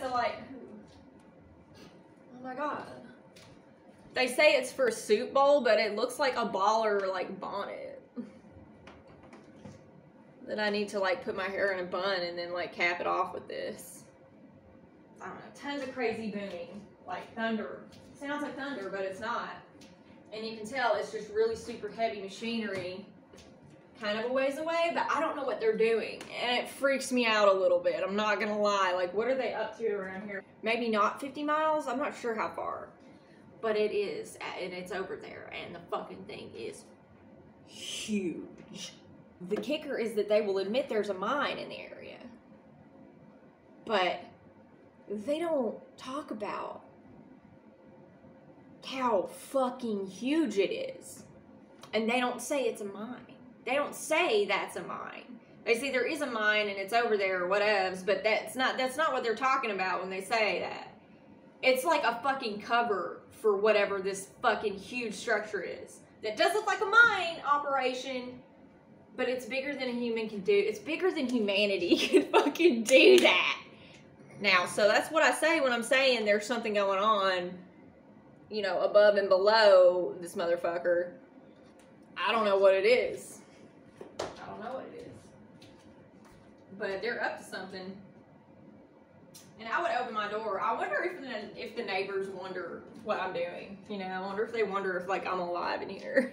so like, oh my god. They say it's for a soup bowl, but it looks like a baller, like, bonnet. That I need to, like, put my hair in a bun and then, like, cap it off with this. I don't know, tons of crazy booming. Like thunder. Sounds like thunder, but it's not. And you can tell it's just really super heavy machinery. Kind of a ways away, but I don't know what they're doing. And it freaks me out a little bit. I'm not gonna lie. Like, what are they up to around here? Maybe not 50 miles? I'm not sure how far. But it is, and it's over there, and the fucking thing is huge. The kicker is that they will admit there's a mine in the area. But they don't talk about how fucking huge it is. And they don't say it's a mine. They don't say that's a mine. They say there is a mine and it's over there or whatevs, but that's not what they're talking about when they say that. It's like a fucking cover for whatever this fucking huge structure is. That does look like a mine operation, but it's bigger than a human can do. It's bigger than humanity can fucking do that. Now, so that's what I say when I'm saying there's something going on, you know, above and below this motherfucker. I don't know what it is. I don't know what it is. But they're up to something. And I would open my door. I wonder if the neighbors wonder what I'm doing. You know, I wonder if they wonder if, like, I'm alive in here.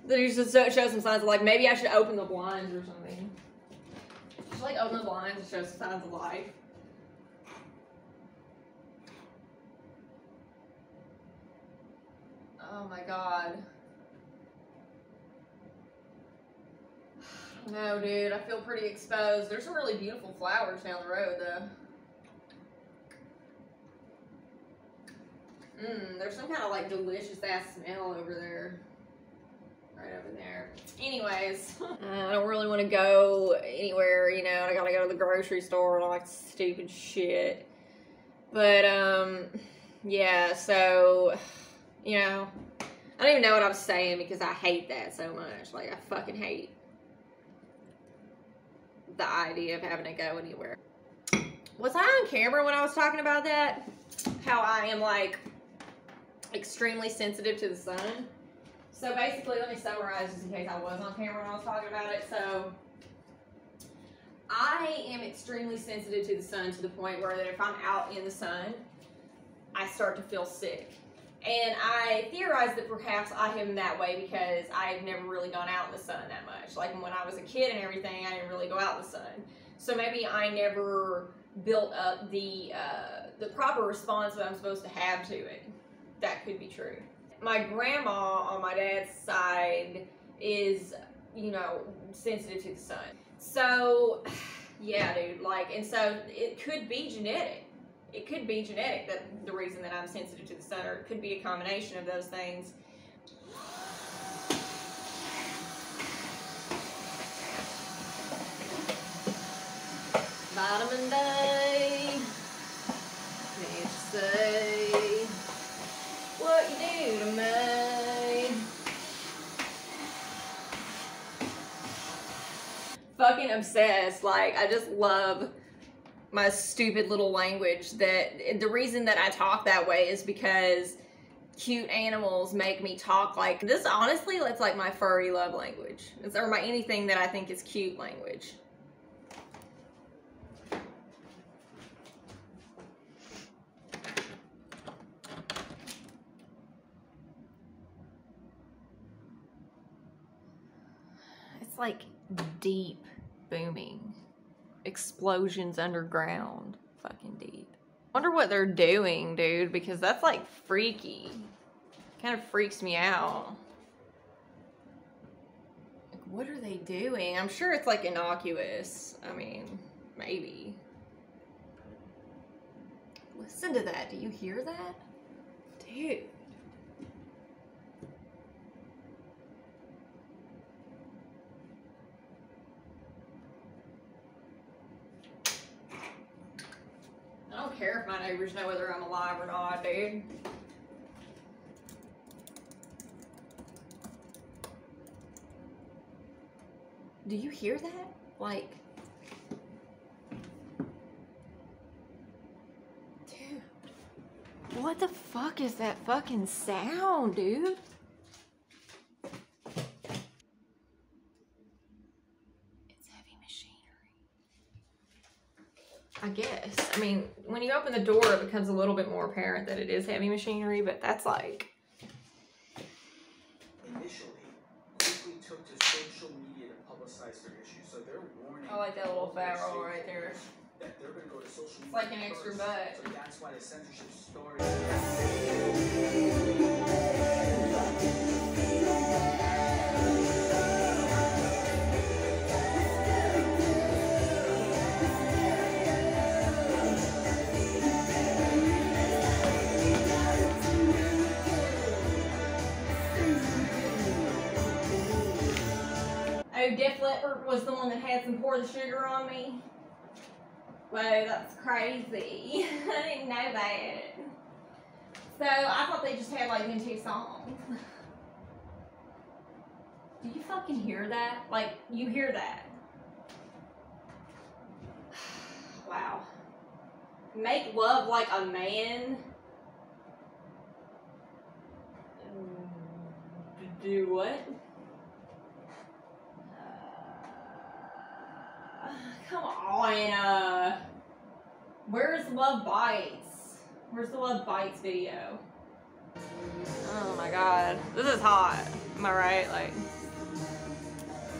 They should show some signs of, like, maybe I should open the blinds or something. Just, like, open the blinds and show some signs of life. Oh my god. No, dude, I feel pretty exposed. There's some really beautiful flowers down the road, though. There's some kind of, like, delicious ass smell over there. Right over there. Anyways, I don't really want to go anywhere, you know, I gotta go to the grocery store and all that stupid shit. But, yeah, so, you know, I don't even know what I'm saying because I hate that so much. Like, I fucking hate the idea of having to go anywhere. Was I on camera when I was talking about that? How I am, like, extremely sensitive to the sun. So basically, let me summarize just in case I was on camera when I was talking about it. So I am extremely sensitive to the sun to the point where that if I'm out in the sun, I start to feel sick. And I theorize that perhaps I am that way because I've never really gone out in the sun that much. Like when I was a kid and everything, I didn't really go out in the sun. So maybe I never built up the proper response that I'm supposed to have to it. That could be true. My grandma on my dad's side is, you know, sensitive to the sun. So, yeah, dude, like, and so it could be genetic. It could be genetic, that the reason that I'm sensitive to the sun, or it could be a combination of those things. Vitamin D. Can't you say what you do to me? Fucking obsessed. Like, I just love my stupid little language. That the reason that I talk that way is because cute animals make me talk like this. Honestly, that's like my furry love language. It's, or my anything that I think is cute language. It's like deep booming. Explosions underground. Fucking deep. Wonder what they're doing, dude, because that's like freaky. Kind of freaks me out. Like, what are they doing? I'm sure it's like innocuous. I mean, maybe. Listen to that. Do you hear that? Dude. I don't care if my neighbors know whether I'm alive or not, dude. Do you hear that? Like, What the fuck is that fucking sound, dude? It's heavy machinery. I guess. I mean, when you open the door, it becomes a little bit more apparent that it is heavy machinery, but that's like... Initially, quickly took to social media to publicize their issue, so they're warning. I like that little fat roll right there. That they're gonna go to social media. It's like an extra butt. So that's why the censorship story. Oh, Def Leppard was the one that had some Pour the Sugar on me. Whoa, that's crazy. I didn't know that. So I thought they just had like them 2 songs. Do you fucking hear that? Like, you hear that? Wow. Make love like a man. Do what? Come on. Where's Love Bites? Where's the Love Bites video? Oh my god. This is hot. Am I right? Like,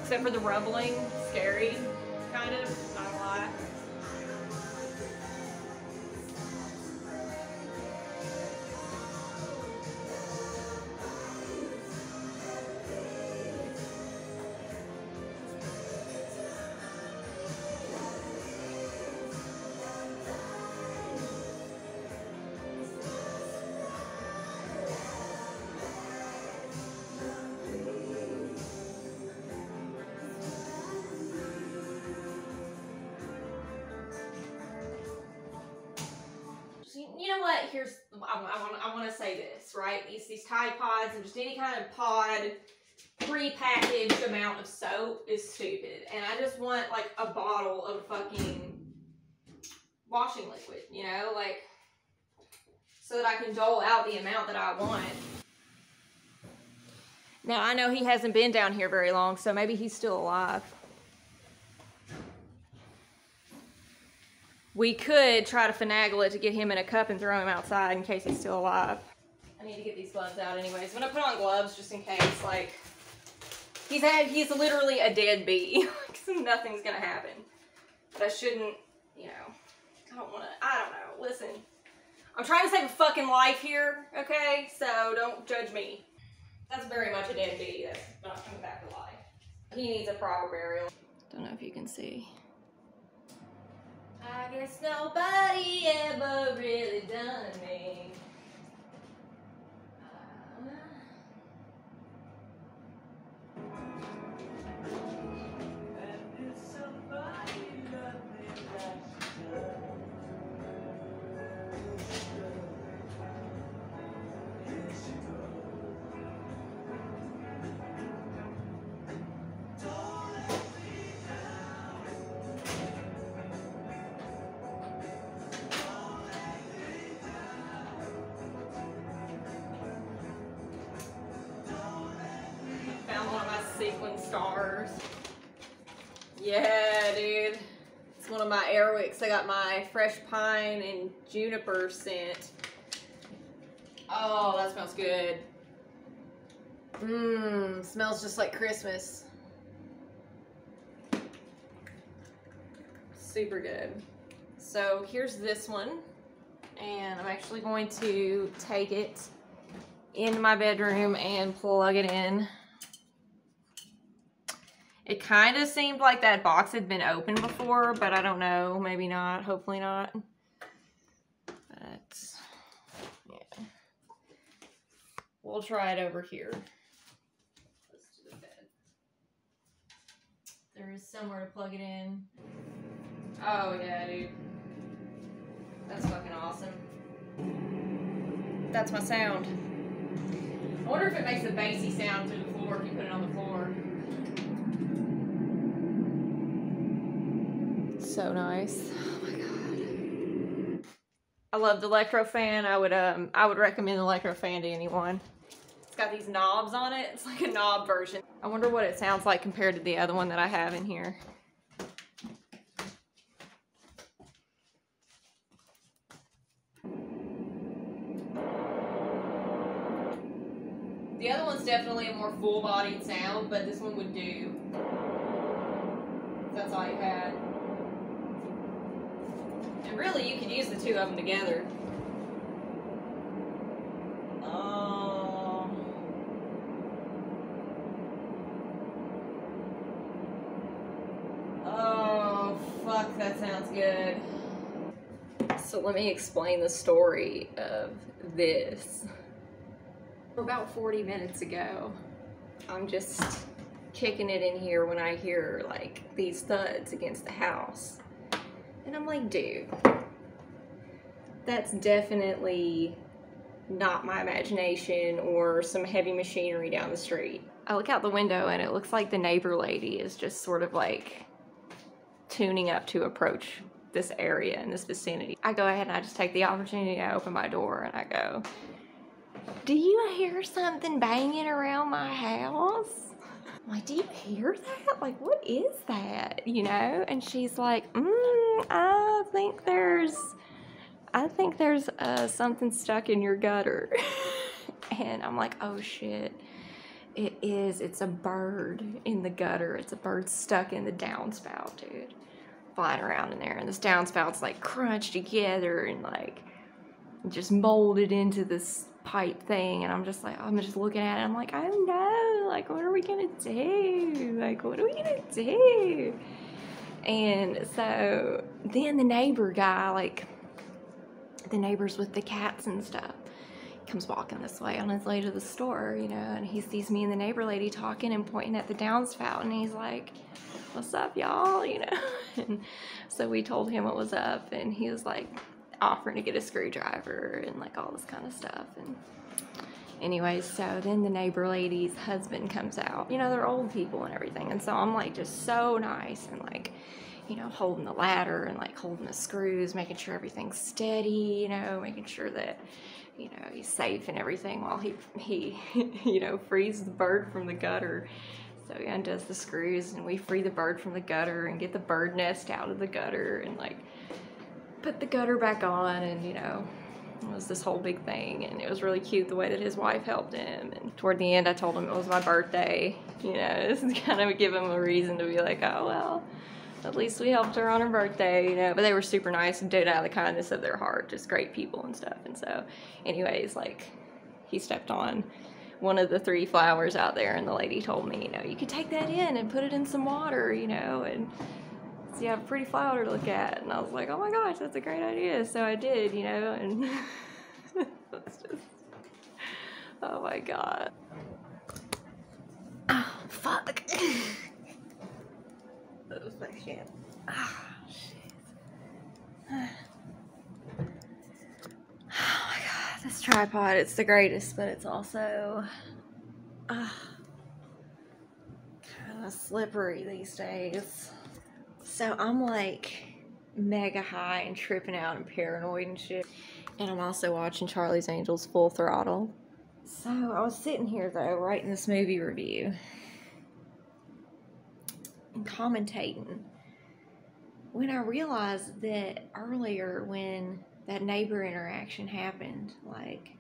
except for the rumbling. Scary. Kind of. Not gonna lie. You know what? Here's I want to say this, right? These Tide Pods and just any kind of pod pre-packaged amount of soap is stupid, and I just want like a bottle of fucking washing liquid, you know, like so that I can dole out the amount that I want. Now I know he hasn't been down here very long, so maybe he's still alive. We could try to finagle it to get him in a cup and throw him outside in case he's still alive. I need to get these gloves out anyways. I'm gonna put on gloves just in case, like, he's literally a dead bee. So nothing's gonna happen. But I shouldn't, you know, I don't know, listen. I'm trying to save a fucking life here, okay? So don't judge me. That's very much a dead bee that's not coming back to life. He needs a proper burial. Don't know if you can see. I guess nobody ever really done me. Sequin stars. Yeah, dude. It's one of my Airwicks. I got my fresh pine and juniper scent. Oh, that smells good. Mmm, smells just like Christmas. Super good. So here's this one. And I'm actually going to take it into my bedroom and plug it in. It kind of seemed like that box had been opened before, but I don't know. Maybe not. Hopefully not. But, yeah. We'll try it over here. Let's do the bed. There is somewhere to plug it in. Oh, yeah, dude. That's fucking awesome. That's my sound. I wonder if it makes a bassy sound to the floor if you put it on the floor. So nice. Oh my god. I love the Electrofan. I would recommend the Electrofan to anyone. It's got these knobs on it. It's like a knob version. I wonder what it sounds like compared to the other one that I have in here. The other one's definitely a more full-bodied sound, but this one would do. That's all you had. And really, you could use the two of them together. Oh, fuck, that sounds good. So let me explain the story of this. About 40 minutes ago, I'm just kicking it in here when I hear like these thuds against the house. And I'm like, dude, that's definitely not my imagination or some heavy machinery down the street. I look out the window and it looks like the neighbor lady is just sort of like tuning up to approach this area in this vicinity. I go ahead and I just take the opportunity to open my door and I go, do you hear something banging around my house? I'm like, do you hear that? Like, what is that? You know? And she's like, I think there's something stuck in your gutter. And I'm like, oh shit. It's a bird in the gutter. It's a bird stuck in the downspout, dude. Flying around in there. And this downspout's like crunched together and like just molded into this pipe thing. And I'm just looking at it. I'm like, oh no, like, what are we gonna do? Like, what are we gonna do? And so then the neighbor guy, like the neighbors with the cats and stuff, comes walking this way on his way to the store, you know, and he sees me and the neighbor lady talking and pointing at the downspout, and he's like, what's up, y'all, you know? And so we told him what was up, and he was like offering to get a screwdriver and like all this kind of stuff. And anyways, so then the neighbor lady's husband comes out. You know, they're old people and everything, and so I'm like just so nice and like, you know, holding the ladder and like holding the screws, making sure everything's steady, you know, making sure that, you know, he's safe and everything while he you know, frees the bird from the gutter. So he undoes the screws and we free the bird from the gutter and get the bird nest out of the gutter and like put the gutter back on, and you know, it was this whole big thing. And it was really cute the way that his wife helped him. And toward the end I told him it was my birthday, you know, this is kind of give him a reason to be like, oh well, at least we helped her on her birthday, you know. But they were super nice and did it out of the kindness of their heart, just great people and stuff. And so anyways, like, he stepped on one of the 3 flowers out there, and the lady told me, you know, you could take that in and put it in some water, you know, and so you have a pretty flower to look at. And I was like, oh my gosh, that's a great idea. So I did, you know, and it's just, oh my god. Oh, fuck. That was my shit. Oh, shit. Oh my god, this tripod, it's the greatest, but it's also kind of slippery these days. So I'm like mega high and tripping out and paranoid and shit. And I'm also watching Charlie's Angels Full Throttle. So I was sitting here though, writing this movie review and commentating when I realized that earlier when that neighbor interaction happened, like,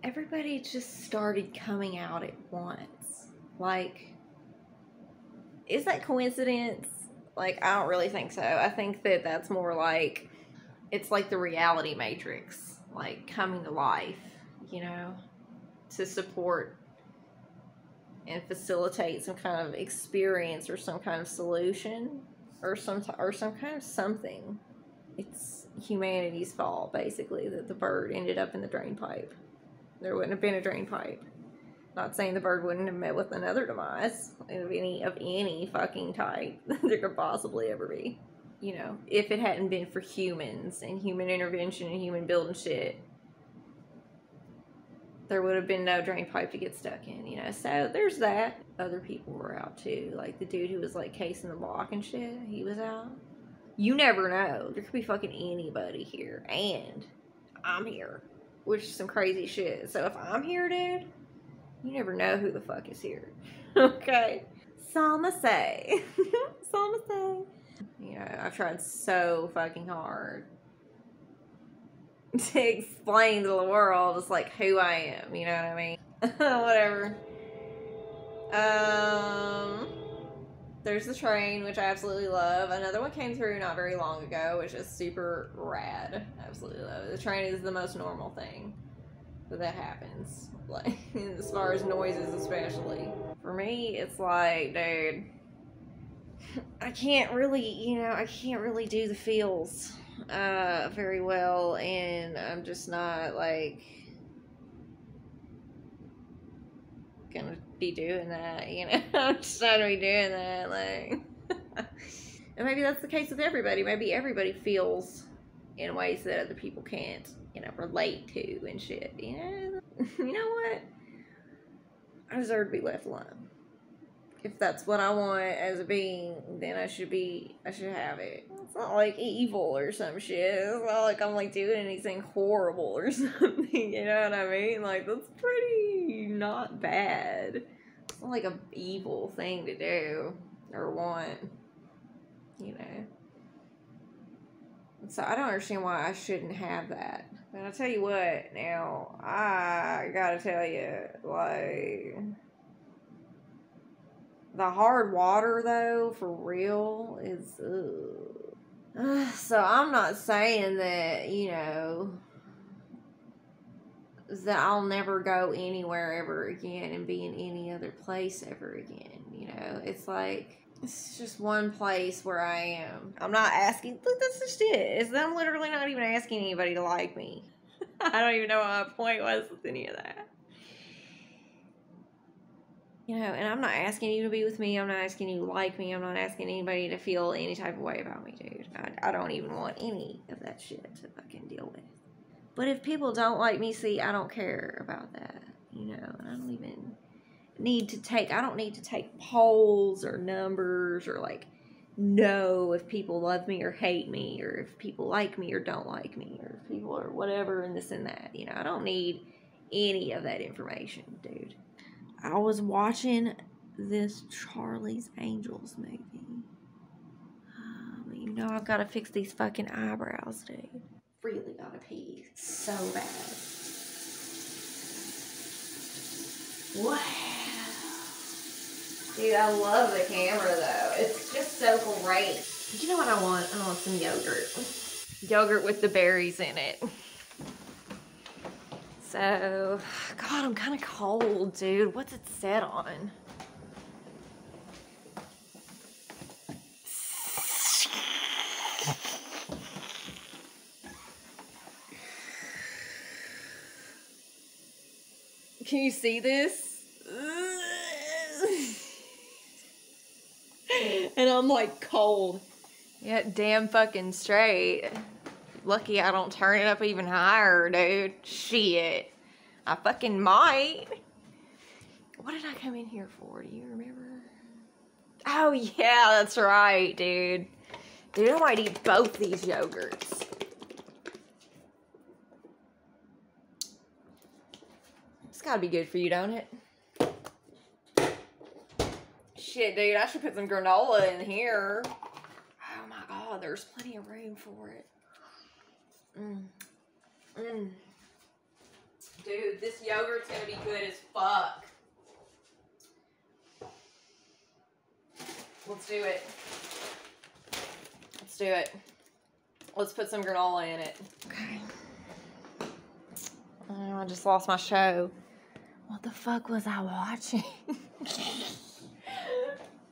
everybody just started coming out at once. Like, is that coincidence? Like, I don't really think so. I think that that's more like, it's like the reality matrix, like, coming to life, you know, to support and facilitate some kind of experience or some kind of solution or some kind of something. It's humanity's fault, basically, that the bird ended up in the drain pipe. There wouldn't have been a drain pipe. Not saying the bird wouldn't have met with another demise of any fucking type that there could possibly ever be. You know, if it hadn't been for humans and human intervention and human building shit, there would have been no drain pipe to get stuck in, you know. So there's that. Other people were out too. Like the dude who was like casing the block and shit, he was out. You never know. There could be fucking anybody here. And I'm here. Which is some crazy shit. So if I'm here, dude, you never know who the fuck is here. Okay? I'ma say. I'ma say. You know, I've tried so fucking hard to explain to the world just like who I am. You know what I mean? Whatever. There's the train, which I absolutely love. Another one came through not very long ago, which is super rad. Absolutely love it. The train is the most normal thing that happens, like as far as noises especially. For me, it's like, dude, I can't really, you know, I can't really do the feels very well, and I'm just not like gonna be doing that, you know. I'm just not gonna be doing that, like. And maybe that's the case with everybody. Maybe everybody feels in ways that other people can't, you know, relate to and shit, you know. You know what? I deserve to be left alone. If that's what I want as a being, then I should have it. It's not like evil or some shit. It's not like I'm like doing anything horrible or something, you know what I mean? Like, that's pretty not bad. It's not like an evil thing to do or want, you know. So I don't understand why I shouldn't have that. But I'll tell you what, now, I gotta tell you, like, the hard water, though, for real, is, so I'm not saying that, you know, that I'll never go anywhere ever again and be in any other place ever again, you know. It's like, it's just one place where I am. I'm not asking, look, that's just it. I'm literally not even asking anybody to like me. I don't even know what my point was with any of that. You know, and I'm not asking you to be with me. I'm not asking you to like me. I'm not asking anybody to feel any type of way about me, dude. I don't even want any of that shit to fucking deal with. But if people don't like me, see, I don't care about that, you know. And I don't even need to take, I don't need to take polls or numbers or like know if people love me or hate me or if people like me or don't like me or if people are whatever and this and that, you know. I don't need any of that information, dude. I was watching this Charlie's Angels movie. You know I've got to fix these fucking eyebrows, dude. Really gotta pee so bad. Wow. Dude, I love the camera though. It's just so great. But you know what I want? I want some yogurt. Yogurt with the berries in it. So, God, I'm kind of cold, dude. What's it set on? Can you see this? And I'm like cold. Yeah, damn fucking straight. Lucky I don't turn it up even higher, dude. Shit. I fucking might. What did I come in here for? Do you remember? Oh, yeah, that's right, dude. Dude, I might eat both these yogurts. It's gotta be good for you, don't it? Shit, dude, I should put some granola in here. Oh my God, there's plenty of room for it. Dude, this yogurt's gonna be good as fuck. Let's do it. Let's do it. Let's put some granola in it. Okay. Oh, I just lost my show. What the fuck was I watching?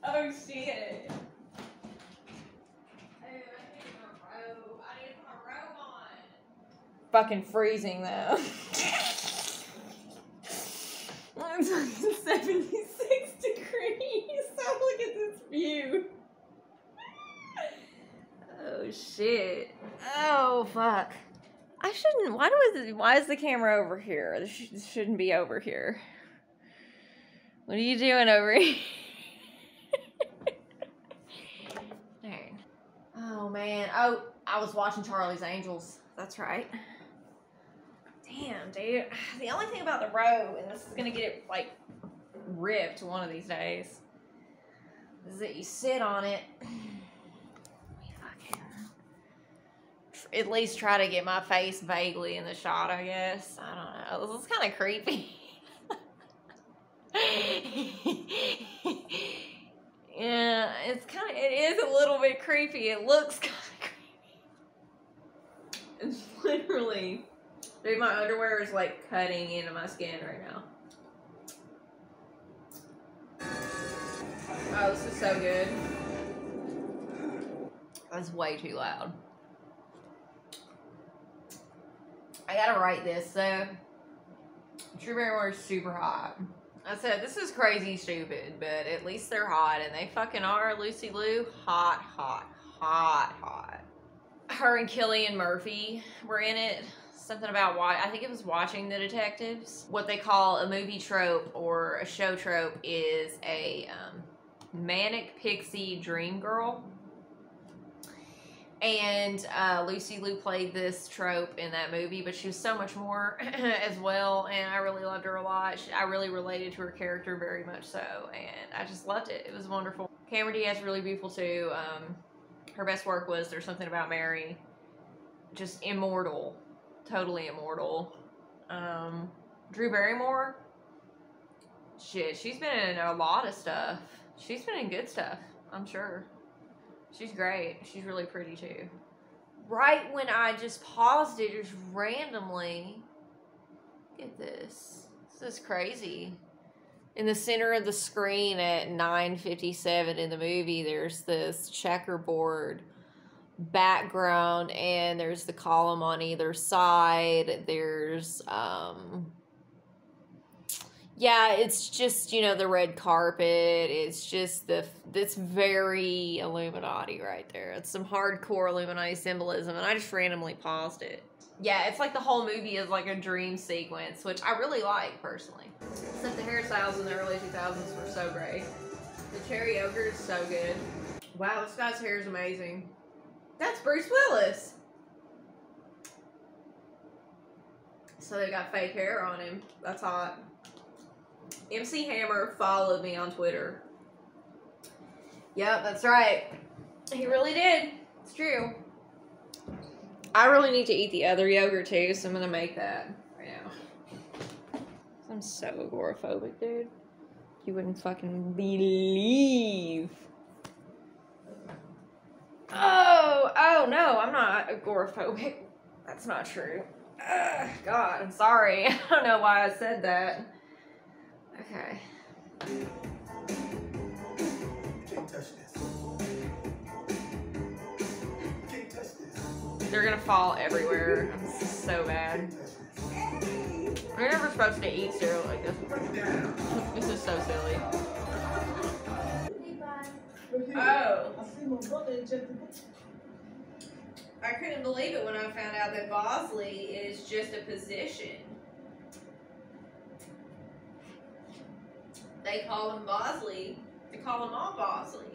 Oh shit. Fucking freezing though. It's like 76 degrees. So look at this view. Oh shit. Oh fuck. I shouldn't. Why is the camera over here? This shouldn't be over here. What are you doing over here? Oh man. Oh, I was watching Charlie's Angels. That's right. Damn, dude. The only thing about the robe, and this is gonna get it like ripped one of these days, is that you sit on it. At least try to get my face vaguely in the shot, I guess. I don't know. This is kind of creepy. Yeah, it is a little bit creepy. It looks kind of creepy. It's literally, dude, my underwear is like cutting into my skin right now. Oh, this is so good. That's way too loud. I gotta write this, so Drew Barrymore is super hot. I said, this is crazy stupid, but at least they're hot, and they fucking are. Lucy Liu, hot, hot, hot, hot. Her and Cillian Murphy were in it. Something about why, I think it was Watching the Detectives. What they call a movie trope or a show trope is a manic pixie dream girl. And Lucy Liu played this trope in that movie, but she was so much more as well, and I really loved her a lot. I really related to her character very much so, and I just loved it. It was wonderful. Cameron Diaz, really beautiful too. Her best work was There's Something About Mary. Just immortal. Totally immortal. Drew Barrymore, shit, she's been in a lot of stuff. She's been in good stuff, I'm sure. She's great. She's really pretty too. Right when I just paused it, just randomly. Look at this. This is crazy. In the center of the screen at 9:57 in the movie, there's this checkerboard background, and there's the column on either side. There's yeah, it's just, you know, the red carpet. It's just it's very Illuminati right there. It's some hardcore Illuminati symbolism, and I just randomly paused it. Yeah, it's like the whole movie is like a dream sequence, which I really like, personally. Except the hairstyles in the early 2000s were so great. The cherry yogurt is so good. Wow, this guy's hair is amazing. That's Bruce Willis. So they got fake hair on him. That's hot. MC Hammer followed me on Twitter. Yep, that's right. He really did. It's true. I really need to eat the other yogurt too, so I'm gonna make that right now. I'm so agoraphobic, dude. You wouldn't fucking believe. Oh no, I'm not agoraphobic. That's not true. God, I'm sorry. I don't know why I said that. Okay. You can't touch this. You can't touch this. They're gonna fall everywhere. This is so bad. We're never supposed to eat cereal like this. This is so silly. Oh. I couldn't believe it when I found out that Bosley is just a position. They call him Bosley. They call him all Bosley.